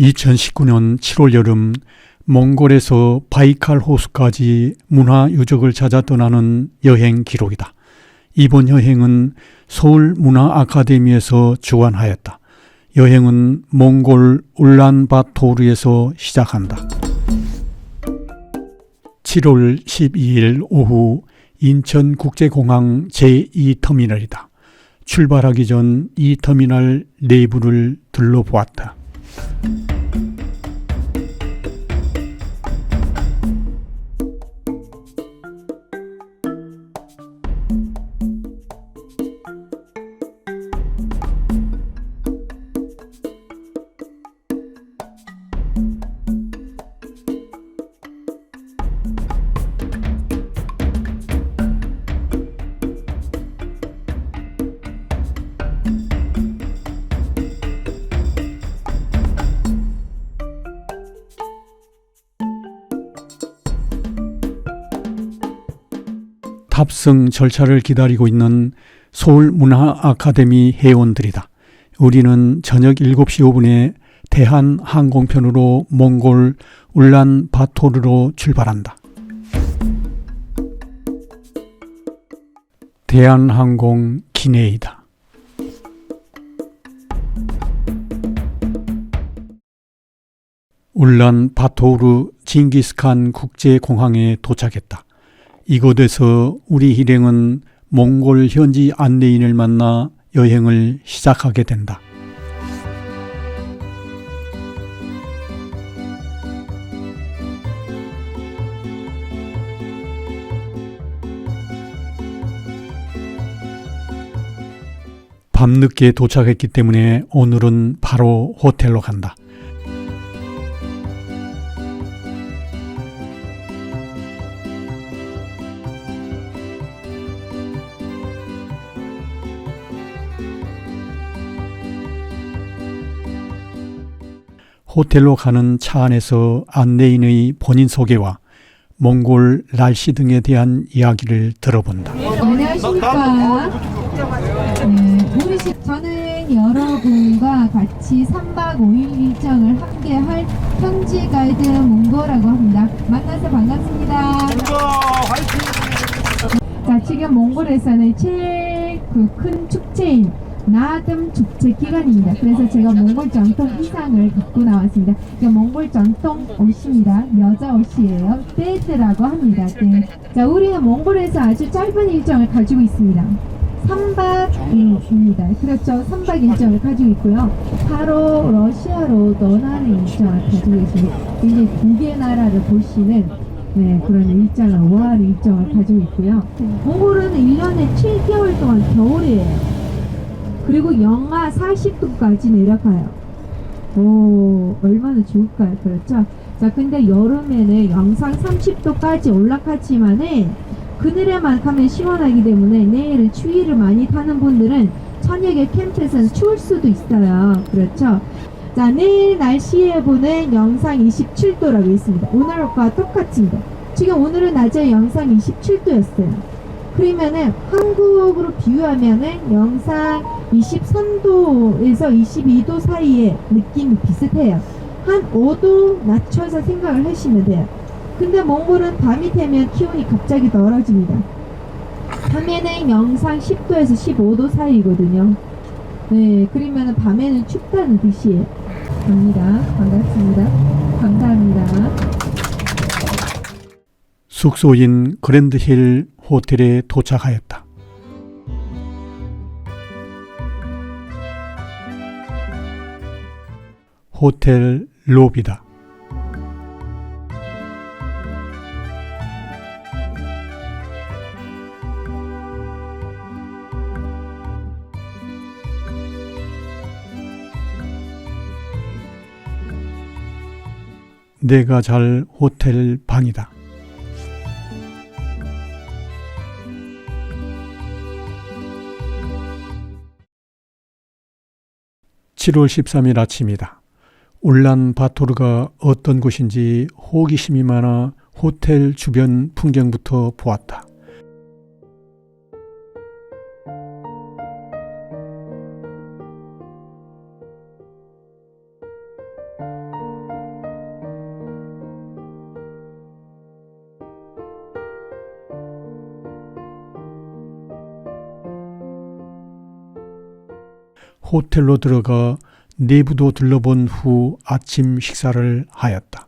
2019년 7월 여름 몽골에서 바이칼 호수까지 문화유적을 찾아 떠나는 여행 기록이다. 이번 여행은 서울문화아카데미에서 주관하였다. 여행은 몽골 울란바토르에서 시작한다. 7월 12일 오후 인천국제공항 제2터미널이다. 출발하기 전 이 터미널 내부를 둘러보았다. 탑승 절차를 기다리고 있는 서울문화아카데미 회원들이다. 우리는 저녁 7시 5분에 대한항공편으로 몽골 울란바토르로 출발한다. 대한항공 기내이다. 울란바토르 징기스칸 국제공항에 도착했다. 이곳에서 우리 일행은 몽골 현지 안내인을 만나 여행을 시작하게 된다. 밤늦게 도착했기 때문에 오늘은 바로 호텔로 간다. 호텔로 가는 차 안에서 안내인의 본인 소개와 몽골 날씨 등에 대한 이야기를 들어본다. 안녕하십니까. 저는 여러분과 같이 3박 5일 일정을 함께할 현지 가이드 몽고라고 합니다. 만나서 반갑습니다. 자, 지금 몽골에서는 제일 큰 축제인 나듬 축제 기간입니다. 그래서 제가 몽골 전통 의상을 갖고 나왔습니다. 몽골 전통 옷입니다. 여자 옷이에요. 베드라고 합니다. 네. 자, 우리는 몽골에서 아주 짧은 일정을 가지고 있습니다. 3박입니다. 그렇죠. 3박 일정을 가지고 있고요. 바로 러시아로 떠나는 일정을 가지고 있습니다. 이제 두 개 나라를 보시는 그런 일정을 5월 일정을 가지고 있고요. 몽골은 1년에 7개월 동안 겨울이에요. 그리고 영하 40도까지 내려가요. 오, 얼마나 좋을까요? 그렇죠? 자, 근데 여름에는 영상 30도까지 올라가지만은 그늘에만 가면 시원하기 때문에 내일 추위를 많이 타는 분들은 저녁에 캠프에서는 추울 수도 있어요. 그렇죠? 자, 내일 날씨 예보는 영상 27도라고 있습니다. 오늘과 똑같습니다. 지금 오늘은 낮에 영상 27도였어요. 그러면은 한국으로 비유하면은 영상 23도에서 22도 사이의 느낌이 비슷해요. 한 5도 낮춰서 생각을 하시면 돼요. 근데 몽골은 밤이 되면 기온이 갑자기 떨어집니다. 밤에는 영상 10도에서 15도 사이거든요. 네, 그러면은 밤에는 춥다는 뜻이에요. 갑니다. 반갑습니다. 감사합니다. 숙소인 그랜드힐 호텔에 도착하였다. 호텔 로비다. 내가 잘 호텔 방이다. (7월 13일) 아침이다. 울란바토르가 어떤 곳인지 호기심이 많아 호텔 주변 풍경부터 보았다. 호텔로 들어가 내부도 둘러본 후 아침 식사를 하였다.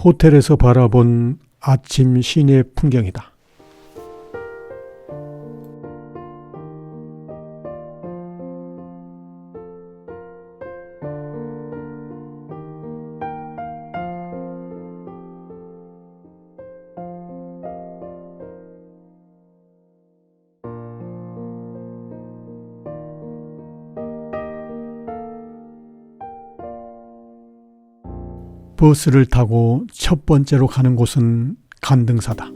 호텔에서 바라본 아침 시내 풍경이다. 버스를 타고 첫 번째로 가는 곳은 간등사다.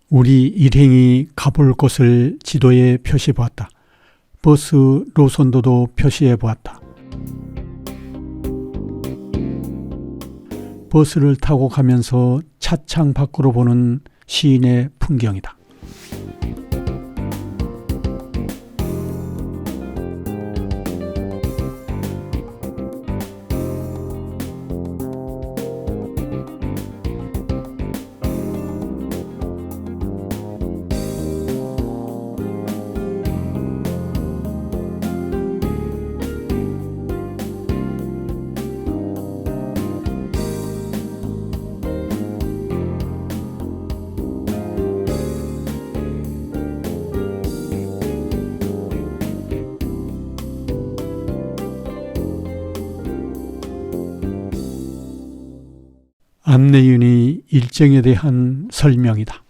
우리 일행이 가볼 곳을 지도에 표시해 보았다. 버스 노선도도 표시해 보았다. 버스를 타고 가면서 차창 밖으로 보는 시인의 풍경이다. 안내인의 일정에 대한 설명이다.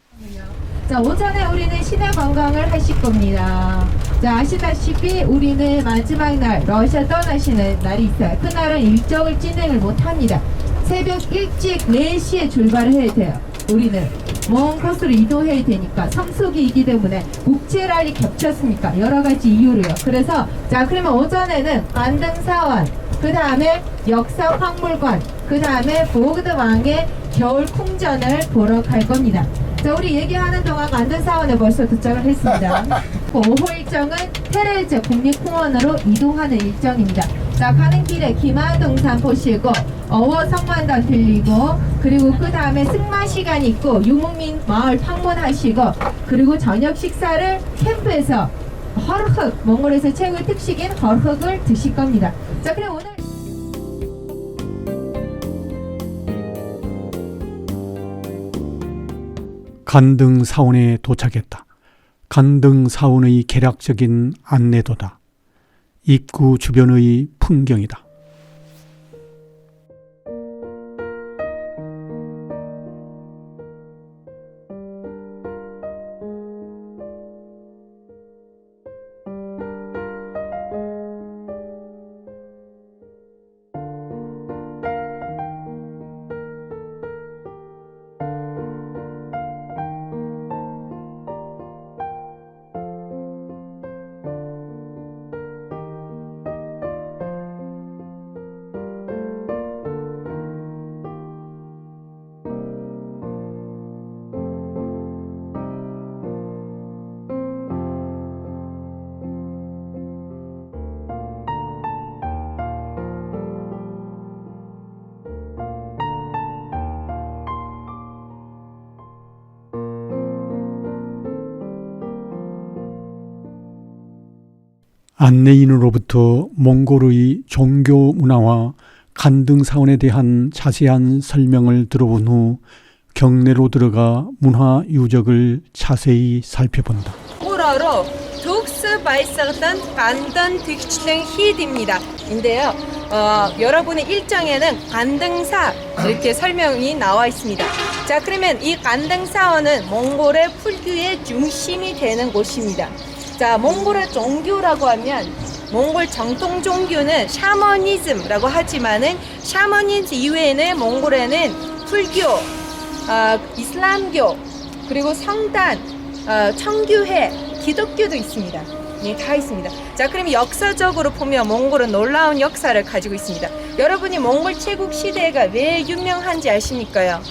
자, 오전에 우리는 시내 관광을 하실 겁니다. 자, 아시다시피 우리는 마지막 날 러시아 떠나시는 날이 있어요. 그날은 일정을 진행을 못합니다. 새벽 일찍 4시에 출발을 해야 돼요. 우리는 먼 코스로 이동해야 되니까 성수기이기 때문에 국제랄이 겹쳤으니까 여러 가지 이유로요. 그래서 자, 그러면 오전에는 관등사원, 그 다음에 역사박물관, 그 다음에 보그드 왕의 겨울 궁전을 보러 갈 겁니다. 자, 우리 얘기하는 동안 관등사원에 벌써 도착을 했습니다. 오후 일정은 테레즈 국립공원으로 이동하는 일정입니다. 자, 가는 길에 기마동산 보시고 어워성만단 들리고, 그리고 그 다음에 승마 시간 있고 유목민 마을 방문하시고, 그리고 저녁 식사를 캠프에서 허르흑, 몽골에서 최고의 특식인 허르흑을 드실 겁니다. 자, 그럼 오늘 간등사원에 도착했다. 간등사원의 개략적인 안내도다. 입구 주변의 풍경이다. 안내인으로부터 몽골의 종교 문화와 간등사원에 대한 자세한 설명을 들어본 후 경내로 들어가 문화 유적을 자세히 살펴본다. 몽골어로 독스 바이스던 간던 득치등 히드입니다. 인데요, 여러분의 일정에는 간등사 이렇게 설명이 나와 있습니다. 자, 그러면 이 간등사원은 몽골의 불교의 중심이 되는 곳입니다. 자, 몽골의 종교라고 하면 몽골 정통 종교는 샤머니즘이라고 하지만은 샤머니즘 이외에는 몽골에는 불교, 이슬람교, 그리고 성단, 청교회, 기독교도 있습니다. 네, 다 있습니다. 자, 그럼 역사적으로 보면 몽골은 놀라운 역사를 가지고 있습니다. 여러분이 몽골 제국 시대가 왜 유명한지 아십니까요?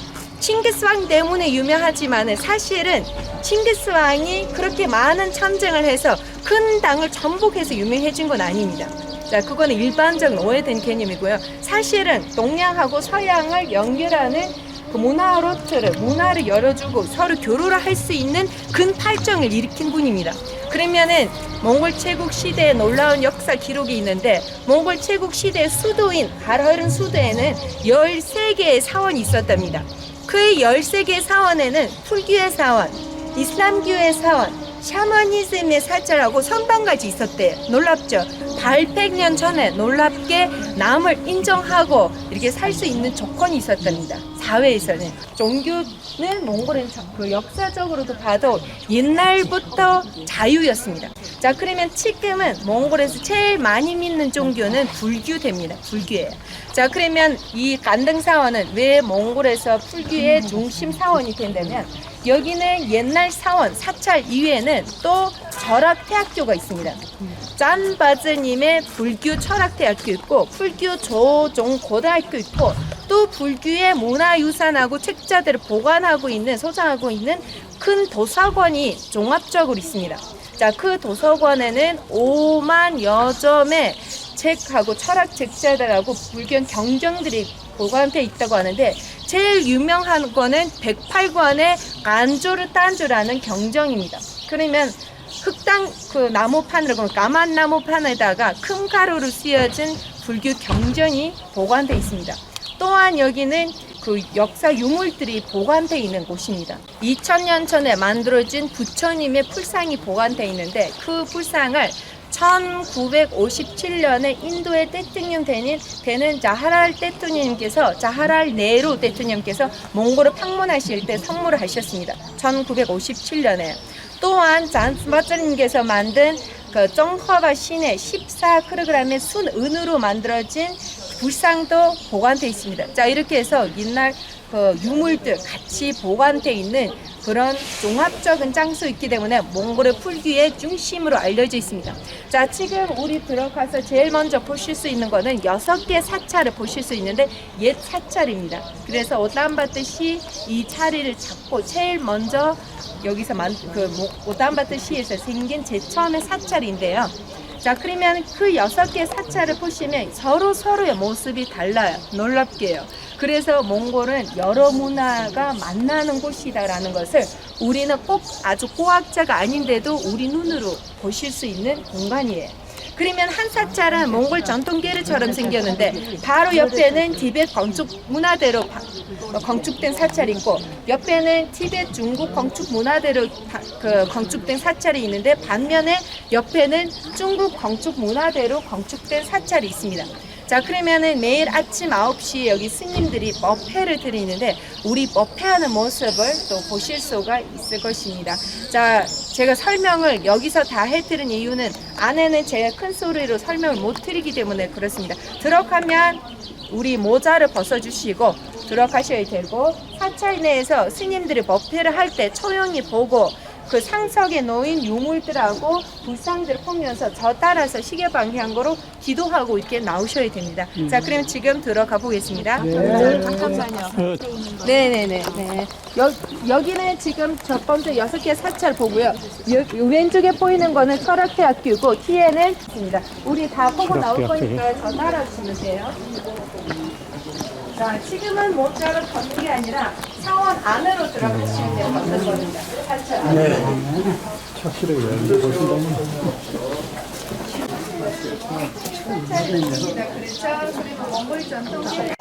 칭기스왕 때문에 유명하지만 사실은 칭기스왕이 그렇게 많은 참전을 해서 큰 땅을 정복해서 유명해진 건 아닙니다. 자, 그거는 일반적인 오해된 개념이고요. 사실은 동양하고 서양을 연결하는 그 문화를 열어주고 서로 교류를 할 수 있는 근 발전을 일으킨 분입니다. 그러면은 몽골 제국 시대의 놀라운 역사 기록이 있는데 몽골 제국 시대의 수도인 가르흐른 수도에는 13개의 사원이 있었답니다. 그 13개의 사원에는 불교의 사원, 이슬람교의 사원, 샤머니즘의 사찰하고 선방까지 있었대요. 놀랍죠? 800년 전에 놀랍게 남을 인정하고 이렇게 살 수 있는 조건이 있었답니다. 사회에서는. 종교는 몽골은 그 역사적으로도 봐도 옛날부터 자유였습니다. 자, 그러면 지금은 몽골에서 제일 많이 믿는 종교는 불교됩니다. 불교예요. 자, 그러면 이 간등사원은 왜 몽골에서 불교의 중심 사원이 된다면 여기는 옛날 사원, 사찰 이외에는 또 절학대학교가 있습니다. 짠바즈님의 불교 철학대학교 있고 불교 조종고등학교 있고 또 불교의 문화유산하고 책자들을 보관하고 있는 소장하고 있는 큰 도서관이 종합적으로 있습니다. 자, 그 도서관에는 5만여 점의 책하고 철학 책자들하고 불교 경전들이 보관되어 있다고 하는데 제일 유명한 거는 108권의 간조르 딴조라는 경전입니다. 그러면 흑당 그 나무판으로 까만 나무판에다가 큰 가루로 쓰여진 불교 경전이 보관되어 있습니다. 또한 여기는 그 역사 유물들이 보관되어 있는 곳입니다. 2000년 전에 만들어진 부처님의 풀상이 보관되어 있는데 그 풀상을 1957년에 인도의 대통령 되는 자하랄 대통령님께서 자하랄 네루 대통령께서 몽골을 방문하실 때 선물을 하셨습니다. 1957년에. 또한 잔스마쩌님께서 만든 그 정화바 신의 14kg의 순은으로 만들어진 불상도 보관되어 있습니다. 자, 이렇게 해서 옛날 그 유물들 같이 보관되어 있는 그런 종합적인 장소였기 때문에 몽골의 불교의 중심으로 알려져 있습니다. 자, 지금 우리 들어가서 제일 먼저 보실 수 있는 거는 6개 사찰을 보실 수 있는데 옛 사찰입니다. 그래서 오단바트시 이 자리를 잡고 제일 먼저 여기서 오단바트시에서 생긴 제일 처음의 사찰인데요. 자, 그러면 그 6개 사찰을 보시면 서로의 모습이 달라요. 놀랍게요. 그래서 몽골은 여러 문화가 만나는 곳이다라는 것을 우리는 꼭 아주 고학자가 아닌데도 우리 눈으로 보실 수 있는 공간이에요. 그러면 한 사찰은 몽골 전통계르처럼 생겼는데 바로 옆에는 티베트 건축 문화대로 건축된 사찰이 있고 옆에는 티베트 중국 건축 문화대로 건축된 사찰이 있는데 반면에 옆에는 중국 건축 문화대로 건축된 사찰이 있습니다. 자, 그러면은 매일 아침 9시에 여기 스님들이 법회를 드리는데 우리 법회하는 모습을 또 보실 수가 있을 것입니다. 자, 제가 설명을 여기서 다 해드린 이유는 안에는 제가 큰 소리로 설명을 못 드리기 때문에 그렇습니다. 들어가면 우리 모자를 벗어주시고 들어가셔야 되고 사찰 내에서 스님들이 법회를 할 때 조용히 보고 그 상석에 놓인 유물들하고 불상들을 보면서 저 따라서 시계 방향으로 기도하고 이렇게 나오셔야 됩니다. 자, 그럼 지금 들어가 보겠습니다. 잠깐만요. 네네네. 여기는 지금 첫 번째 6개 사찰 보고요. 왼쪽에 보이는 거는 철학대학교고 뒤에는 있습니다. 우리 다 보고 나올 거니까 저 따라오시면 돼요. 자, 지금은 모자를 걷는 게 아니라 사원 안으로 들어가시면 돼요. 걷는 겁니다. 사찰 안으로. 네. 착실하게 보신다면. 사찰입니다. 그렇죠. 그리고 몽골 전통계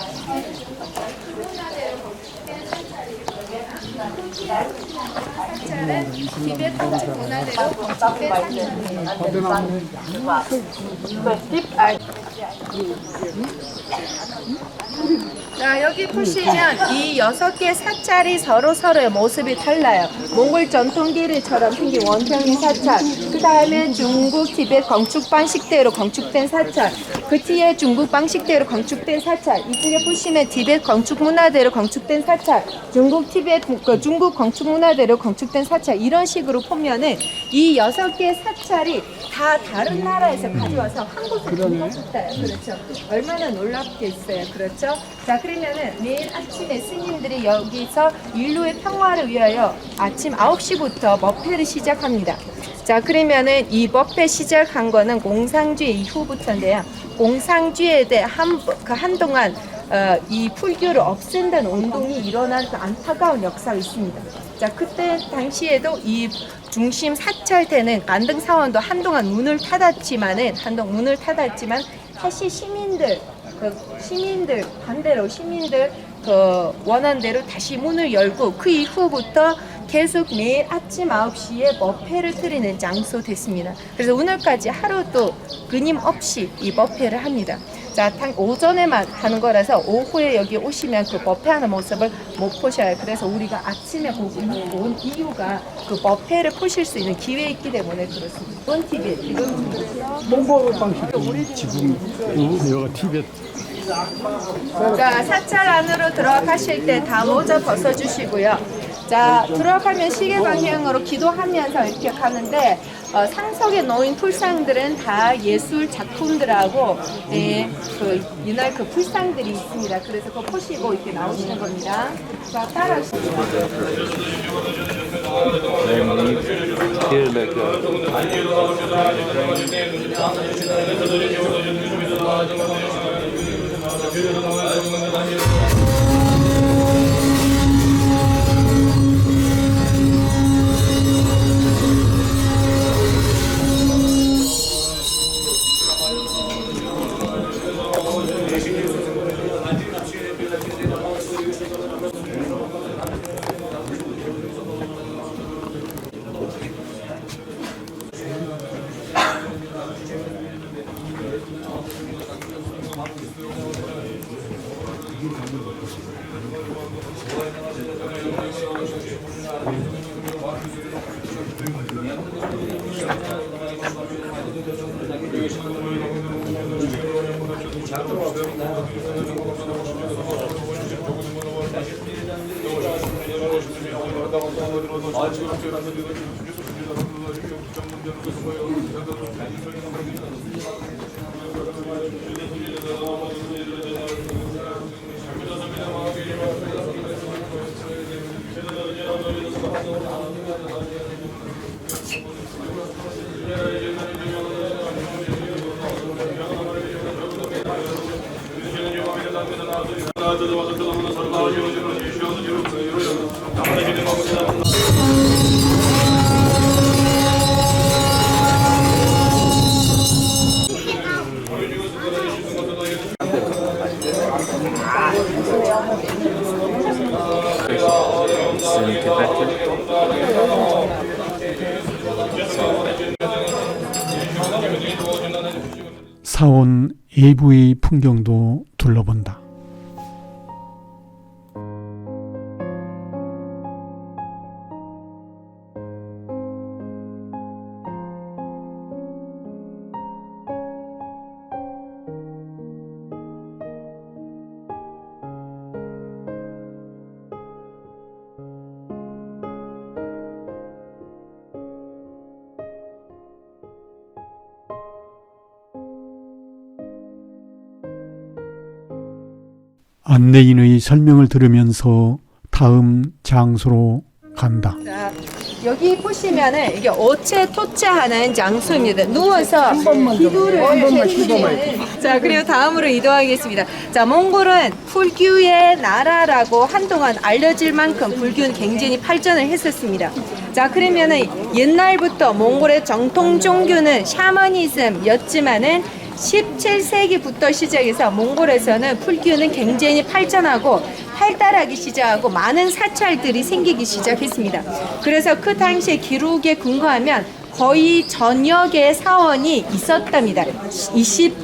사찰은 티베트 건축 문화대로 건축된 사찰입니다. 자, 여기 보시면 이 6개 사찰이 서로의 모습이 달라요. 몽골 전통기리처럼 생긴 원형의 사찰, 그 다음에 중국 티벳 건축 방식대로 건축된 사찰, 그 뒤에 중국 방식대로 건축된 사찰, 이쪽에 보시면 티벳 건축 문화대로 건축된 사찰, 중국 티벳 중국 건축 문화대로 건축된 사찰, 이런 식으로 보면은 이 6개 사찰이 다 다른 나라에서 가져와서 한국에 들어갔어요. 그렇죠. 얼마나 놀랍겠어요. 그렇죠. 자, 그러면은 매일 아침에 스님들이 여기서 인류의 평화를 위하여 아침 9시부터 법회를 시작합니다. 자, 그러면은 이 법회 시작한 거는 공상주의 이후부터인데요. 공상주의에 대해 한동안 이 불교를 없앤다는 운동이 일어난 그 안타까운 역사가 있습니다. 자, 그때 당시에도 이 중심 사찰되는 안등사원도 한동안 문을 닫았지만 사실 시민들 반대로 시민들 원한 대로 다시 문을 열고 그 이후부터 계속 매일 아침 9시에 법회를 드리는 장소 됐습니다. 그래서 오늘까지 하루도 끊임없이 이 법회를 합니다. 자, 오전에만 하는 거라서 오후에 여기 오시면 그 법회하는 모습을 못 보셔요. 그래서 우리가 아침에 온 이유가 그 법회를 보실 수 있는 기회가 있기 때문에 그렇습니다. 이번 TV 지금 몽골 방식 지붕 여기 티벳. 자, 사찰 안으로 들어가실 때 다 모자 벗어주시고요. 자, 들어가면 시계 방향으로 기도하면서 이렇게 가는데 상석에 놓인 풀상들은 다 예술 작품들하고 그 옛날 그 풀상들이 있습니다. 그래서 그거 보시고 이렇게 나오시는 겁니다. 자, 따라하시죠. 사원 외부의 풍경도 둘러본다. 안내인의 설명을 들으면서 다음 장소로 간다. 자, 여기 보시면은 이게 오체 토체하는 장소입니다. 누워서 기도를 해주시는. 자, 그리고 다음으로 이동하겠습니다. 자, 몽골은 불교의 나라라고 한동안 알려질 만큼 불교는 굉장히 발전을 했었습니다. 자, 그러면은 옛날부터 몽골의 정통 종교는 샤머니즘이었지만은 17세기부터 시작해서 몽골에서는 불교는 굉장히 발전하고 활달하기 시작하고 많은 사찰들이 생기기 시작했습니다. 그래서 그 당시에 기록에 근거하면 거의 전역의 사원이 있었답니다. 20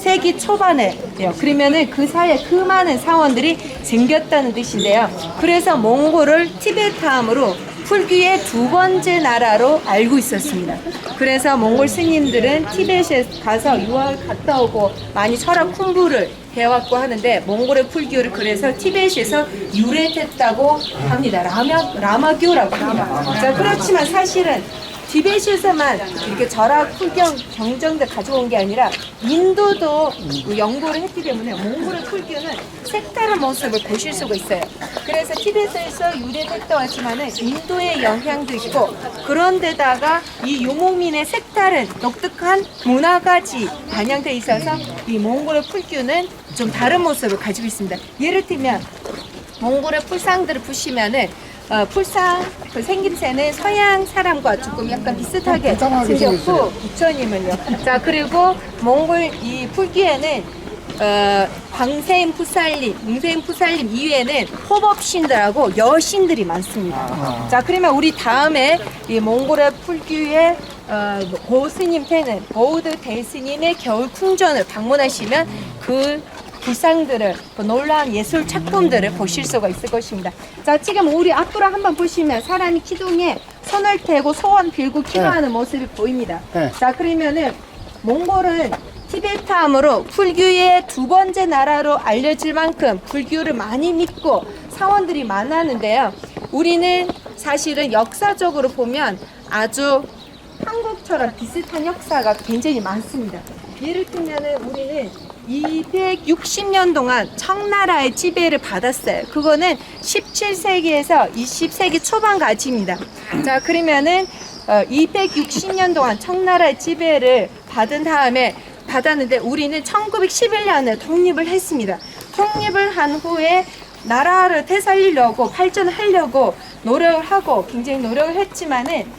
세기 초반에요. 그러면은 그 사이에 그 많은 사원들이 생겼다는 뜻인데요. 그래서 몽골을 티베트함으로 풀귀의 두 번째 나라로 알고 있었습니다. 그래서 몽골 스님들은 티베트에 가서 유학을 갔다 오고 많이 철학 공부를 해왔고 하는데 몽골의 풀귀를 그래서 티베트에서 유래됐다고 합니다. 라마교라고 합니다. 자, 그렇지만 사실은 티베트에서만 이렇게 절학, 풀경, 경전들 가져온 게 아니라 인도도 연구를 했기 때문에 몽골의 풀교는 색다른 모습을 보실 수가 있어요. 그래서 티베트에서 유래됐다고 하지만은 인도의 영향도 있고 그런데다가 이 유목민의 색다른 독특한 문화까지 반영돼 있어서 이 몽골의 풀교는 좀 다른 모습을 가지고 있습니다. 예를 들면 몽골의 풀상들을 보시면은 풀상 그 생김새는 서양 사람과 조금 약간 비슷하게 생겼고 부처님은요. 자, 그리고 몽골 이 풀귀에는 광세임 푸살림, 웅세임 푸살림 이외에는 호법신들하고 여신들이 많습니다. 자, 그러면 우리 다음에 이 몽골의 풀귀의 고스님 태는 보우드 대스님의 겨울 궁전을 방문하시면 그 불상들을, 그 놀라운 예술 작품들을 보실 수가 있을 것입니다. 자, 지금 우리 앞으로 한번 보시면 사람이 기둥에 손을 대고 소원 빌고 기도하는 모습이 보입니다. 자, 그러면은 몽골은 티베트함으로 풀교의 두 번째 나라로 알려질 만큼 불교를 많이 믿고 사원들이 많았는데요. 우리는 사실은 역사적으로 보면 아주 한국처럼 비슷한 역사가 굉장히 많습니다. 예를 들면은 우리는 260년 동안 청나라의 지배를 받았어요. 그거는 17세기에서 20세기 초반까지입니다. 자, 그러면은 260년 동안 청나라의 지배를 받았는데 우리는 1911년에 독립을 했습니다. 독립을 한 후에 나라를 되살리려고 발전하려고 노력을 하고 굉장히 노력을 했지만은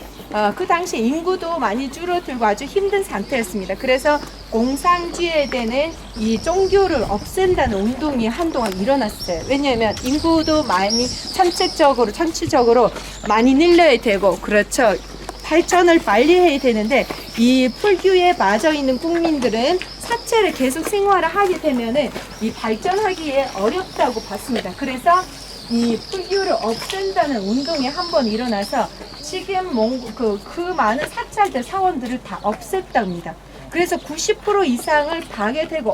그 당시 인구도 많이 줄어들고 아주 힘든 상태였습니다. 그래서 공산주의에 대한 이 종교를 없앤다는 운동이 한동안 일어났어요. 왜냐하면 인구도 많이 전체적으로 많이 늘려야 되고 그렇죠. 발전을 빨리 해야 되는데 이 풀교에 빠져 있는 국민들은 사체를 계속 생활을 하게 되면은 이 발전하기에 어렵다고 봤습니다. 그래서 이 풀교를 없앤다는 운동이 한번 일어나서 지금 그 많은 사찰들 사원들을 다 없앴답니다. 그래서 90% 이상을 파괴되고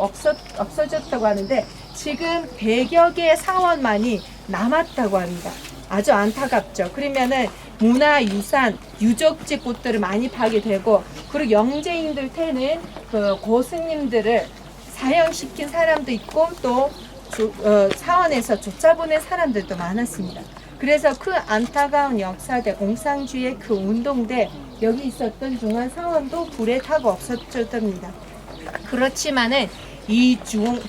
없어졌다고 하는데 지금 100여 개의 사원만이 남았다고 합니다. 아주 안타깝죠. 그러면은 문화유산, 유적지 곳들을 많이 파괴되고 그리고 영재인들 태는 그 고스님들을 사형시킨 사람도 있고 또 사원에서 쫓아보낸 사람들도 많았습니다. 그래서 그 안타까운 역사대 공산주의 그 운동대 여기 있었던 중앙 사원도 불에 타고 없어졌답니다. 그렇지만은 이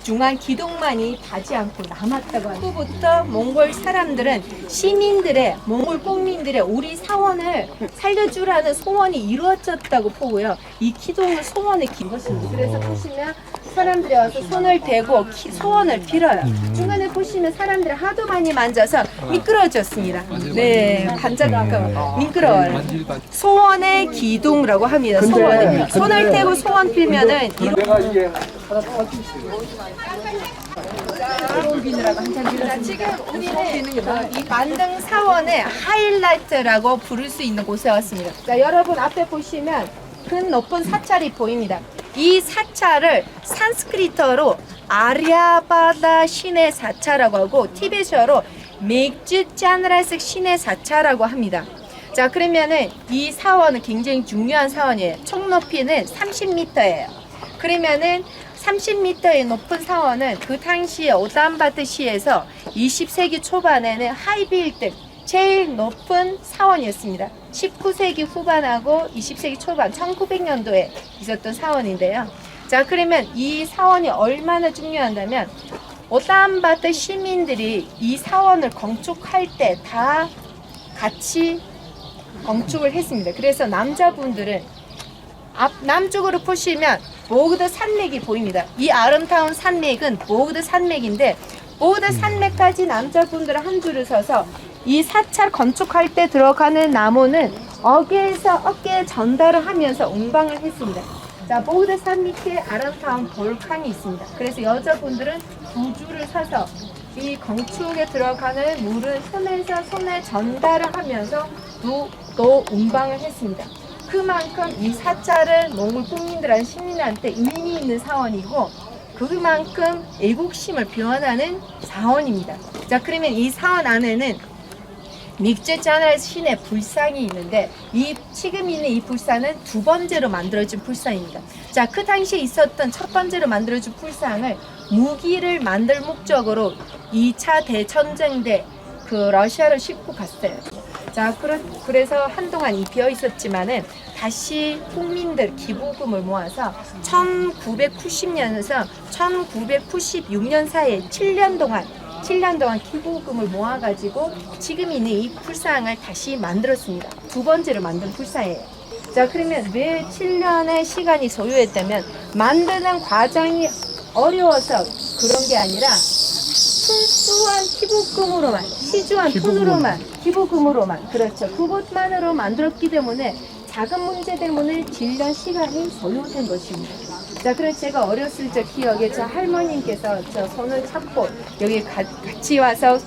중앙 기둥만이 닿지 않고 남았다고 합니다. 후부터 몽골 사람들은 시민들의 몽골 국민들의 우리 사원을 살려주라는 소원이 이루어졌다고 보고요. 이 기둥은 소원의 긴 것입니다. 그래서 보시면 사람들이 와서 손을 대고 소원을 빌어요. 중간에 보시면 사람들이 하도 많이 만져서 미끄러졌습니다. 네, 반짝하고 미끄러워요. 소원의 기둥이라고 합니다. 소원의 손을 대고 소원 빌면은 지금 우리는 이 만등 사원의 하이라이트라고 부를 수 있는 곳에 왔습니다. 자, 여러분 앞에 보시면 큰 높은 사찰이 보입니다. 이 사찰을 산스크리트어로 아랴바다 신의 사찰이라고 하고 티베트어로 맥주짜느라스 신의 사찰이라고 합니다. 자, 그러면은 이 사원은 굉장히 중요한 사원이에요. 총 높이는 30m예요. 그러면은 30m의 높은 사원은 그 당시에 오단바트 시에서 20세기 초반에는 하이빌드 제일 높은 사원이었습니다. 19세기 후반하고 20세기 초반 1900년도에 있었던 사원인데요. 자, 그러면 이 사원이 얼마나 중요하다면 오단바트 시민들이 이 사원을 건축할 때 다 같이 건축을 했습니다. 그래서 남자분들은 남쪽으로 보시면 보그드 산맥이 보입니다. 이 아름다운 산맥은 보그드 산맥인데 보그드 산맥까지 남자분들은 한 줄을 서서 이 사찰 건축할 때 들어가는 나무는 어깨에서 어깨에 전달을 하면서 운방을 했습니다. 자, 보드산 밑에 아름다운 볼칸이 있습니다. 그래서 여자분들은 두 줄을 서서 이 건축에 들어가는 물을 손에서 손에 전달을 하면서 또 운방을 했습니다. 그만큼 이 사찰은 몽골 국민들한 시민한테 의미 있는 사원이고 그만큼 애국심을 표현하는 사원입니다. 자, 그러면 이 사원 안에는 믹제짜날 신의 불상이 있는데 지금 있는 이 불상은 두 번째로 만들어진 불상입니다. 자, 그 당시에 있었던 첫 번째로 만들어진 불상을 무기를 만들 목적으로 2차 대전쟁 때 그 러시아로 싣고 갔어요. 자, 그래서 한동안 이 비어 있었지만은 다시 국민들 기부금을 모아서 1990년에서 1996년 사이에 7년 동안 기부금을 모아가지고 지금 있는 이 불상을 다시 만들었습니다. 두 번째로 만든 불상이에요. 자, 그러면 왜 7년의 시간이 소요했다면 만드는 과정이 어려워서 그런 게 아니라 순수한 기부금으로만, 시주한 기부금으로만, 그렇죠. 그것만으로 만들었기 때문에 작은 문제 때문에 7년 시간이 소요된 것입니다. 자, 그래서 제가 어렸을 적 기억에 저 할머님께서 저 손을 잡고 여기 같이 와서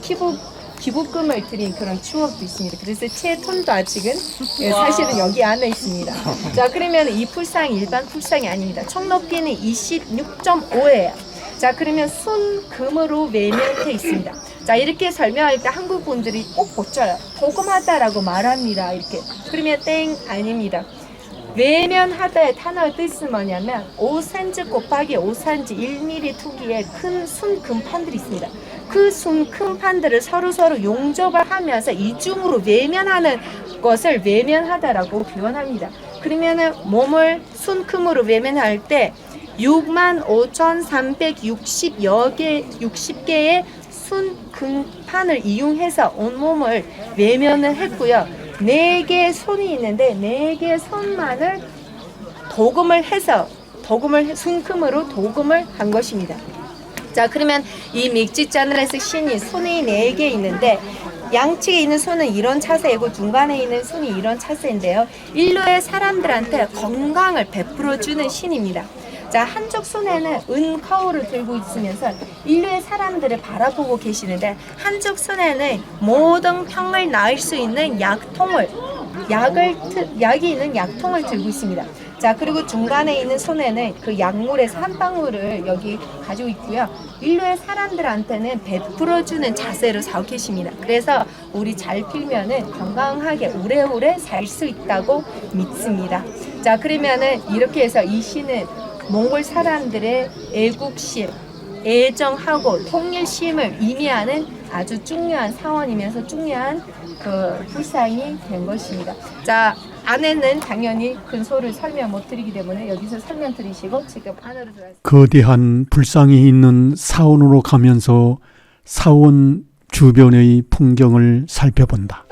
기부금을 드린 그런 추억도 있습니다. 그래서 제 톤도 아직은 사실은 여기 안에 있습니다. 자, 그러면 이 불상이 일반 불상이 아닙니다. 총 높이는 26.5예요. 자, 그러면 순금으로 외면돼 있습니다. 자, 이렇게 설명할 때 한국 분들이 꼭 고쳐요. 도금하다라고 말합니다. 이렇게. 그러면 땡 아닙니다. 외면하다의 단어의 뜻은 뭐냐면 5cm 곱하기 5cm 1mm 투기의 큰 순금판들이 있습니다. 그 순금판들을 서로 용접을 하면서 이중으로 외면하는 것을 외면하다라고 표현합니다. 그러면은 몸을 순금으로 외면할 때 65,360개의 순금판을 이용해서 온몸을 외면을 했고요. 4개의 손이 있는데 4개의 손만을 순금으로 도금을 한 것입니다. 자, 그러면 이 믹지짜늘에서 신이 손이 4개 있는데 양측에 있는 손은 이런 차세이고 중간에 있는 손이 이런 차세인데요. 인류의 사람들한테 건강을 베풀어주는 신입니다. 자, 한쪽 손에는 은 거울을 들고 있으면서 인류의 사람들을 바라보고 계시는데 한쪽 손에는 모든 병을 나을 수 있는 약이 있는 약통을 들고 있습니다. 자, 그리고 중간에 있는 손에는 그 약물에서 한 방울을 여기 가지고 있고요. 인류의 사람들한테는 베풀어주는 자세로 서 계십니다. 그래서 우리 잘 필면은 건강하게 오래오래 살 수 있다고 믿습니다. 자, 그러면은 이렇게 해서 이 신은 몽골 사람들의 애국심, 애정하고 통일심을 의미하는 아주 중요한 사원이면서 중요한 그 불상이 된 것입니다. 자, 안에는 당연히 근소를 설명 못 드리기 때문에 여기서 설명 드리시고 지금 안으로 들어가겠습니다. 거대한 불상이 있는 사원으로 가면서 사원 주변의 풍경을 살펴본다.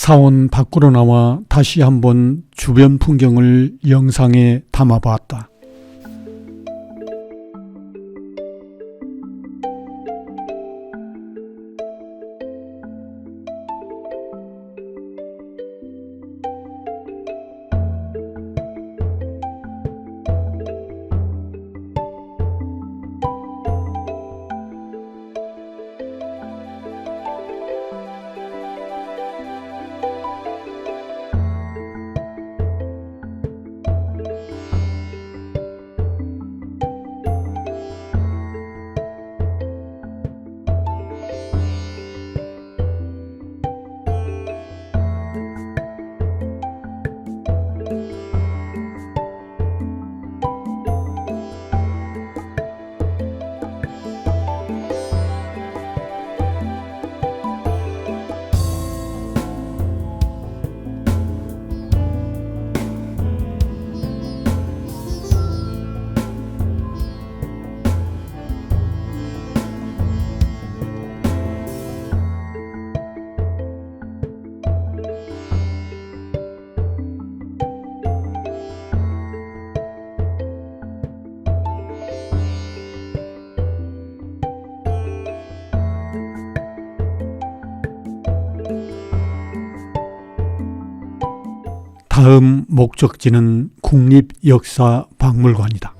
사원 밖으로 나와 다시 한번 주변 풍경을 영상에 담아봤다. 다음 목적지는 국립역사박물관이다.